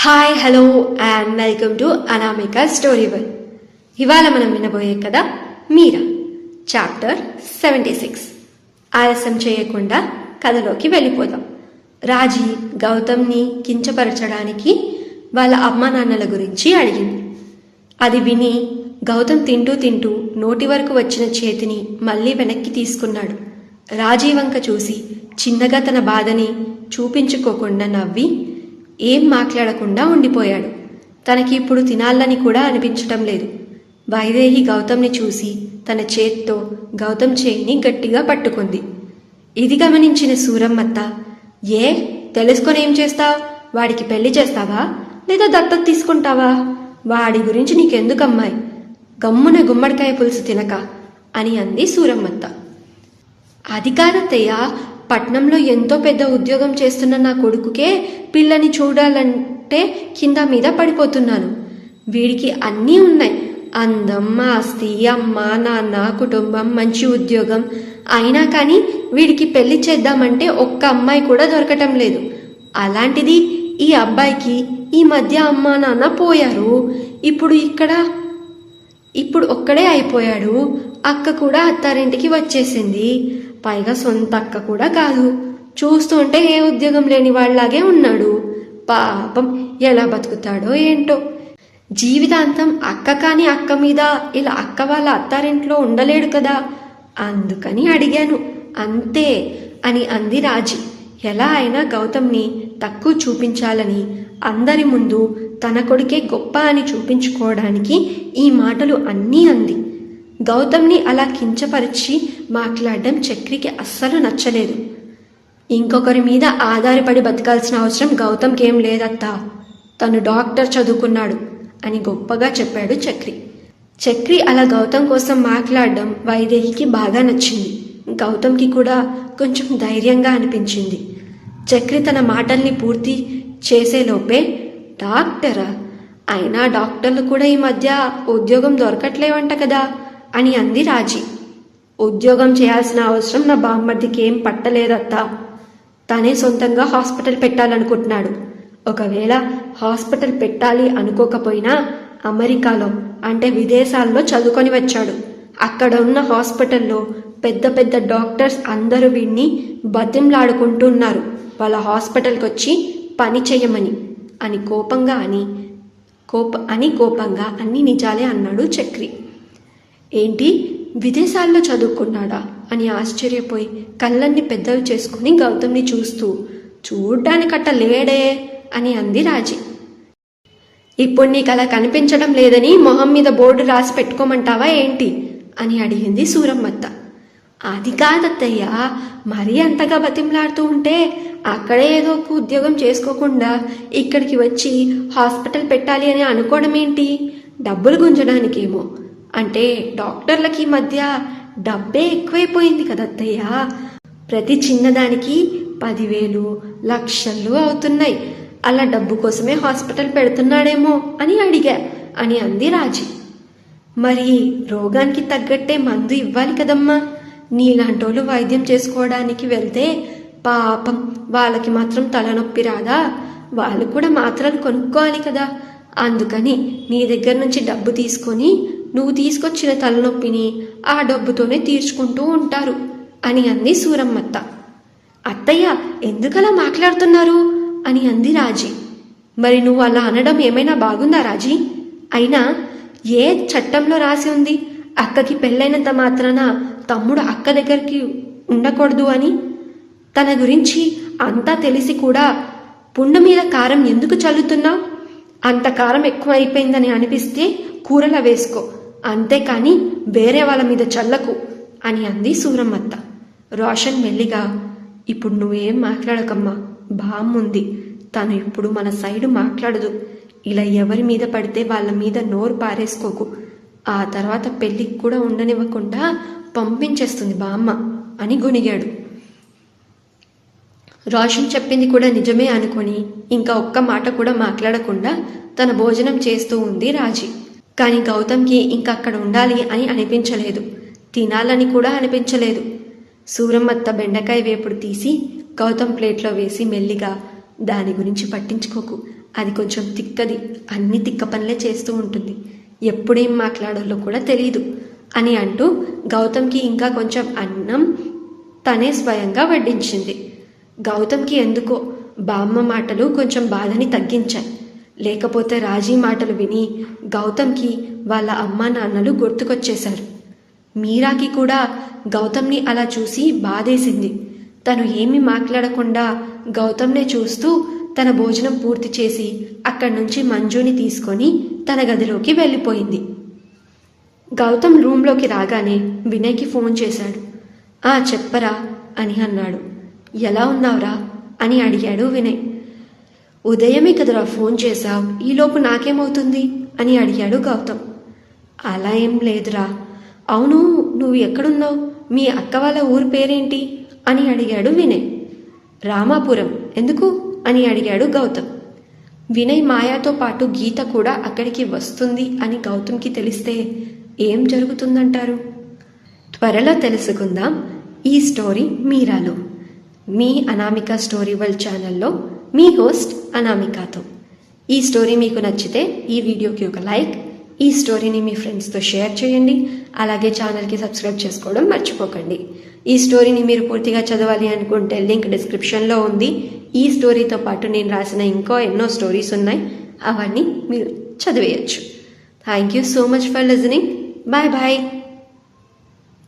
Hi hello and welcome to Anamika story world. ఇవాళ మనం వినబోయే కథ మీరా, చాప్టర్ 76. ఆలస్యం చేయకుండా కథలోకి వెళ్ళిపోదాం. రాజీ గౌతమ్ని కించపరచడానికి వాళ్ళ అమ్మా నాన్నల గురించి అడిగింది. అది విని గౌతమ్ తింటూ తింటూ నోటి వరకు వచ్చిన చేతిని మళ్ళీ వెనక్కి తీసుకున్నాడు. రాజీ వంక చూసి చిన్నగా తన బాధని చూపించుకోకుండా నవ్వి ఏం మాట్లాడకుండా ఉండిపోయాడు. తనకి ఇప్పుడు తినాలని కూడా అనిపించటం లేదు. వైదేహి గౌతమ్ని చూసి తన చేత్తో గౌతమ్ చేయిని గట్టిగా పట్టుకుంది. ఇది గమనించిన సూరమ్మత్త, ఏ తెలుసుకొని ఏం చేస్తావు? వాడికి పెళ్లి చేస్తావా లేదా దత్తత తీసుకుంటావా? వాడి గురించి నీకెందుకమ్మాయి, గమ్మున గుమ్మడికాయ పులుసు తినక అని అంది సూరమ్మత్త. అది కాదత్తయ్య, పట్నంలో ఎంతో పెద్ద ఉద్యోగం చేస్తున్న నా కొడుకుకే పిల్లని చూడాలంటే కింద మీద పడిపోతున్నాను. వీడికి అన్నీ ఉన్నాయి, అందం, ఆస్తి, అమ్మ నాన్న, కుటుంబం, మంచి ఉద్యోగం. అయినా కానీ వీడికి పెళ్లి చేద్దామంటే ఒక్క అమ్మాయి కూడా దొరకటం లేదు. అలాంటిది ఈ అబ్బాయికి ఈ మధ్య అమ్మా నాన్న పోయారు. ఇప్పుడు ఒక్కడే అయిపోయాడు. అక్క కూడా అత్తారింటికి వచ్చేసింది. పైగా సొంత అక్క కూడా కాదు. చూస్తుంటే ఏ ఉద్యోగం లేని వాళ్ళలాగే ఉన్నాడు. పాపం ఎలా బతుకుతాడో ఏంటో. జీవితాంతం అక్క కాని అక్క మీద ఇలా అక్క వాళ్ళ అత్తారింట్లో ఉండలేడు కదా, అందుకని అడిగాను అంతే అని అంది రాజీ. ఎలా అయినా గౌతమ్ని తక్కువ చూపించాలని, అందరి ముందు తన కొడుకే గొప్ప అని చూపించుకోవడానికి ఈ మాటలు అన్నీ అంది. గౌతమ్ని అలా కించపరిచి మాట్లాడడం చక్రికి అస్సలు నచ్చలేదు. ఇంకొకరి మీద ఆధారపడి బతకాల్సిన అవసరం గౌతమ్కి ఏం లేదత్తా, తను డాక్టర్ చదువుకున్నాడు అని గొప్పగా చెప్పాడు చక్రి. చక్రి అలా గౌతమ్ కోసం మాట్లాడడం వైదేహికి బాగా నచ్చింది. గౌతమ్కి కూడా కొంచెం ధైర్యంగా అనిపించింది. చక్రి తన మాటల్ని పూర్తి చేసేలోపే, డాక్టరా? అయినా డాక్టర్లు కూడా ఈ మధ్య ఉద్యోగం దొరకట్లేవంట కదా అని అంది రాజీ. ఉద్యోగం చేయాల్సిన అవసరం నా బామ్మర్దికి ఏం పట్టలేదత్తా. తనే సొంతంగా హాస్పిటల్ పెట్టాలనుకుంటున్నాడు. ఒకవేళ హాస్పిటల్ పెట్టాలి అనుకోకపోయినా అమెరికాలో అంటే విదేశాల్లో చదువుకొని వచ్చాడు. అక్కడ ఉన్న హాస్పిటల్లో పెద్ద పెద్ద డాక్టర్స్ అందరూ వీడిని బతింలాడుకుంటున్నారు వాళ్ళ హాస్పిటల్కి వచ్చి పని చేయమని అని కోపంగా అన్ని నిజాలే అన్నాడు చక్రి. ఏంటి, విదేశాల్లో చదువుకున్నాడా అని ఆశ్చర్యపోయి కళ్ళన్ని పెద్దవి చేసుకుని గౌతమ్ని చూడ్డానికట్ట లేడే అని అంది రాజీ. ఇప్పుడు నీకు అలా కనిపించడం లేదని మొహం మీద బోర్డు రాసి పెట్టుకోమంటావా ఏంటి అని అడిగింది సూరమ్మత్త. అది కాదత్తయ్యా, మరీ అంతగా బతిమలాడుతూ ఉంటే అక్కడే ఏదో ఒక ఉద్యోగం చేసుకోకుండా ఇక్కడికి వచ్చి హాస్పిటల్ పెట్టాలి అని అనుకోవడం ఏంటి? డబ్బులు గుంజడానికేమో. అంటే డాక్టర్లకి మధ్య డబ్బే ఎక్కువైపోయింది కదత్తయ్యా. ప్రతి చిన్నదానికి 10,000, లక్షలు అవుతున్నాయి. అలా డబ్బు కోసమే హాస్పిటల్ పెడుతున్నాడేమో అని అడిగా అని అంది రాజీ. మరి రోగానికి తగ్గట్టే మందు ఇవ్వాలి కదమ్మా. నీలాంటోళ్ళు వైద్యం చేసుకోవడానికి వెళ్తే పాపం వాళ్ళకి మాత్రం తలనొప్పి రాదా? వాళ్ళు కూడా మాత్రలు కొనుక్కోవాలి కదా. అందుకని నీ దగ్గర నుంచి డబ్బు తీసుకొని నువ్వు తీసుకొచ్చిన తలనొప్పిని ఆ డబ్బుతోనే తీర్చుకుంటూ ఉంటారు అని అంది సూరమ్మత్త. అత్తయ్య, ఎందుకలా మాట్లాడుతున్నారు అని అంది రాజీ. మరి నువ్వు అలా అనడం ఏమైనా బాగుందా రాజీ? అయినా ఏ చట్టంలో రాసి ఉంది అక్కకి పెళ్ళైనంత మాత్రాన తమ్ముడు అక్క దగ్గరికి ఉండకూడదు అని? తన గురించి అంతా తెలిసి కూడా పుండు మీద కారం ఎందుకు చల్లుతున్నావు? అంత కారం ఎక్కువ అయిపోయిందని అనిపిస్తే కూరలా వేసుకో, అంతేకాని వేరే వాళ్ళ మీద చల్లకు అని అంది సూరమ్మత్త. రోషన్ మెల్లిగా, ఇప్పుడు నువ్వేం మాట్లాడకమ్మా, బామ్ముంది, తను ఇప్పుడు మన సైడు మాట్లాడదు. ఇలా ఎవరి మీద పడితే వాళ్ళ మీద నోరు పారేసుకోకు. ఆ తర్వాత పెళ్ళికి కూడా ఉండనివ్వకుండా పంపించేస్తుంది బామ్మ అని గొనిగాడు. రోషన్ చెప్పింది కూడా నిజమే అనుకొని ఇంకా ఒక్క మాట కూడా మాట్లాడకుండా తన భోజనం చేస్తూ ఉంది రాజీ. కానీ గౌతమ్కి ఇంకా అక్కడ ఉండాలి అని అనిపించలేదు, తినాలని కూడా అనిపించలేదు. సూరమ్మత్త బెండకాయ వేపుడు తీసి గౌతమ్ ప్లేట్లో వేసి మెల్లిగా, దాని గురించి పట్టించుకోకు, అది కొంచెం తిక్కది, అన్ని తిక్క పనులే చేస్తూ ఉంటుంది, ఎప్పుడేం మాట్లాడాలో కూడా తెలియదు అని అంటూ గౌతమ్కి ఇంకా కొంచెం అన్నం తనే స్వయంగా వడ్డించింది. గౌతమ్కి ఎందుకో బామ్మ మాటలు కొంచెం బాధని తగ్గించాయి. లేకపోతే రాజీ మాటలు విని గౌతమ్కి వాళ్ళ అమ్మా నాన్నలు గుర్తుకొచ్చేశారు. మీరాకి కూడా గౌతమ్ని అలా చూసి బాధేసింది. తను ఏమీ మాట్లాడకుండా గౌతమ్నే చూస్తూ తన భోజనం పూర్తి చేసి అక్కడి నుంచి మంజుని తీసుకొని తన గదిలోకి వెళ్ళిపోయింది. గౌతమ్ రూమ్లోకి రాగానే వినయ్కి ఫోన్ చేశాడు. చెప్పరా అని అన్నాడు. ఎలా ఉన్నావురా అని అడిగాడు వినయ్. ఉదయమే కదరా ఫోన్ చేశావు, ఈలోపు నాకేమవుతుంది అని అడిగాడు గౌతమ్. అలా ఏం లేదురా. అవును, నువ్వు ఎక్కడున్నావు? మీ అక్క వాళ్ళ ఊరు పేరేంటి అని అడిగాడు వినయ్. రామాపురం. ఎందుకు అని అడిగాడు గౌతమ్. వినయ్ మాయాతో పాటు గీత కూడా అక్కడికి వస్తుంది అని గౌతమ్కి తెలిస్తే ఏం జరుగుతుందంటారు? త్వరలో తెలుసుకుందాం ఈ స్టోరీ మీరాలో. మీ అనామిక స్టోరీ వరల్డ్ ఛానల్లో మీ హోస్ట్ అనామికతో. ఈ స్టోరీ మీకు నచ్చితే ఈ వీడియోకి ఒక లైక్, ఈ స్టోరీని మీ ఫ్రెండ్స్తో షేర్ చేయండి. అలాగే ఛానల్కి సబ్స్క్రైబ్ చేసుకోవడం మర్చిపోకండి. ఈ స్టోరీని మీరు పూర్తిగా చదవాలి అనుకుంటే లింక్ డిస్క్రిప్షన్లో ఉంది. ఈ స్టోరీతో పాటు నేను రాసిన ఇంకో ఎన్నో స్టోరీస్ ఉన్నాయి, అవన్నీ మీరు చదివేయచ్చు. Thank you so much for listening. Bye bye.